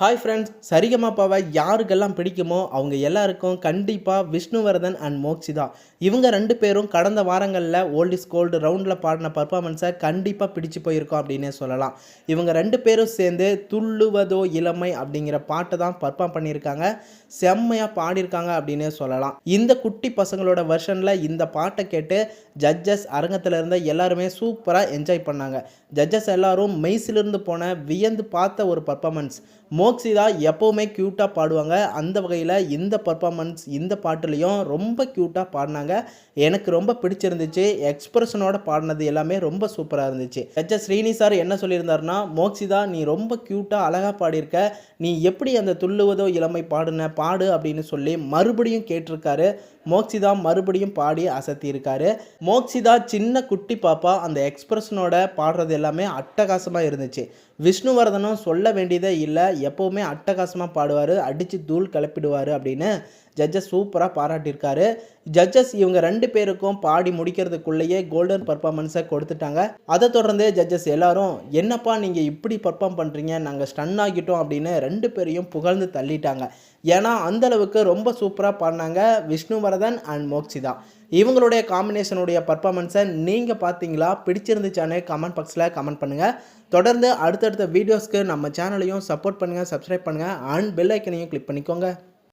Hi friends, சரிகமபாவை யாருக்கெல்லாம் பிடிக்குமோ அவங்க எல்லாருக்கும் கண்டிப்பாக விஷ்ணுவர்தன் அண்ட் மோக்ஷிதா இவங்க 2 பேரும் கடந்த வாரங்களில் ஓல்ட் இஸ் கோல்டு ரவுண்டில் பாடின பர்ஃபார்மன்ஸை கண்டிப்பாக பிடிச்சு போயிருக்கோம் அப்படின்னே சொல்லலாம். இவங்க 2 பேரும் சேர்ந்து துள்ளுவதோ இளமை அப்படிங்கிற பாட்டை தான் பர்ஃபார்ம் பண்ணியிருக்காங்க. செம்மையாக பாடியிருக்காங்க அப்படின்னே சொல்லலாம். இந்த குட்டி பசங்களோட வெர்ஷனில் இந்த பாட்டை கேட்டு ஜட்ஜஸ் அரங்கத்தில் இருந்த எல்லாருமே சூப்பராக என்ஜாய் பண்ணாங்க. ஜட்ஜஸ் எல்லாரும் மெய்சிலிருந்து போன வியந்து பார்த்த ஒரு பர்ஃபார்மன்ஸ். மோக்ஷிதா எப்போவுமே க்யூட்டாக பாடுவாங்க. அந்த வகையில் இந்த பர்ஃபார்மன்ஸ் இந்த பாட்டுலேயும் ரொம்ப க்யூட்டாக பாடினாங்க. எனக்கு ரொம்ப பிடிச்சிருந்துச்சு. எக்ஸ்பிரஷனோட பாடினது எல்லாமே ரொம்ப சூப்பராக இருந்துச்சு. ஜட்ஜஸ் ஸ்ரீனி சார் என்ன சொல்லியிருந்தாருன்னா, மோக்ஷிதா நீ ரொம்ப க்யூட்டாக அழகாக பாடியிருக்க, நீ எப்படி அந்த துள்ளுவதோ இளமை பாடு அப்படின்னு சொல்லி மறுபடியும் கேட்டிருக்காரு. மோக்ஷிதா மறுபடியும் பாடி அசத்தியிருக்காரு. மோக்ஷிதா சின்ன குட்டி பாப்பா அந்த எக்ஸ்பிரஷனோட பாடுறது எல்லாமே அட்டகாசமாக இருந்துச்சு. விஷ்ணுவர்தனும் சொல்ல வேண்டியதே இல்லை, எப்போவுமே அட்டகாசமாக பாடுவார், அடித்து தூள் கிளப்பிடுவார் அப்படின்னு ஜட்ஜஸ் சூப்பராக பாராட்டியிருக்காரு. ஜட்ஜஸ் இவங்க 2 பேருக்கும் பாடி முடிக்கிறதுக்குள்ளேயே கோல்டன் பர்ஃபார்மன்ஸை கொடுத்துட்டாங்க. அதை தொடர்ந்து ஜட்ஜஸ் எல்லாரும் என்னப்பா நீங்கள் இப்படி பர்ஃபார்ம் பண்ணுறீங்க, நாங்கள் ஸ்டன் ஆகிட்டோம் அப்படின்னு 2 பேரையும் புகழ்ந்து தள்ளிட்டாங்க. ஏன்னா அந்தளவுக்கு ரொம்ப சூப்பராக பாடினாங்க விஷ்ணுவர்தன் அண்ட் மோக்ஷிதா. இவங்களுடைய காம்பினேஷனுடைய பர்ஃபார்மன்ஸை நீங்கள் பார்த்தீங்களா? பிடிச்சிருந்துச்சானே கமெண்ட் பாக்ஸில் கமெண்ட் பண்ணுங்கள். தொடர்ந்து அடுத்தடுத்த வீடியோஸ்க்கு நம்ம சேனலையும் சப்போர்ட் பண்ணுங்கள், சப்ஸ்கிரைப் பண்ணுங்கள் அண்ட் பெல் ஐக்கனையும் கிளிக் பண்ணிக்கோங்க.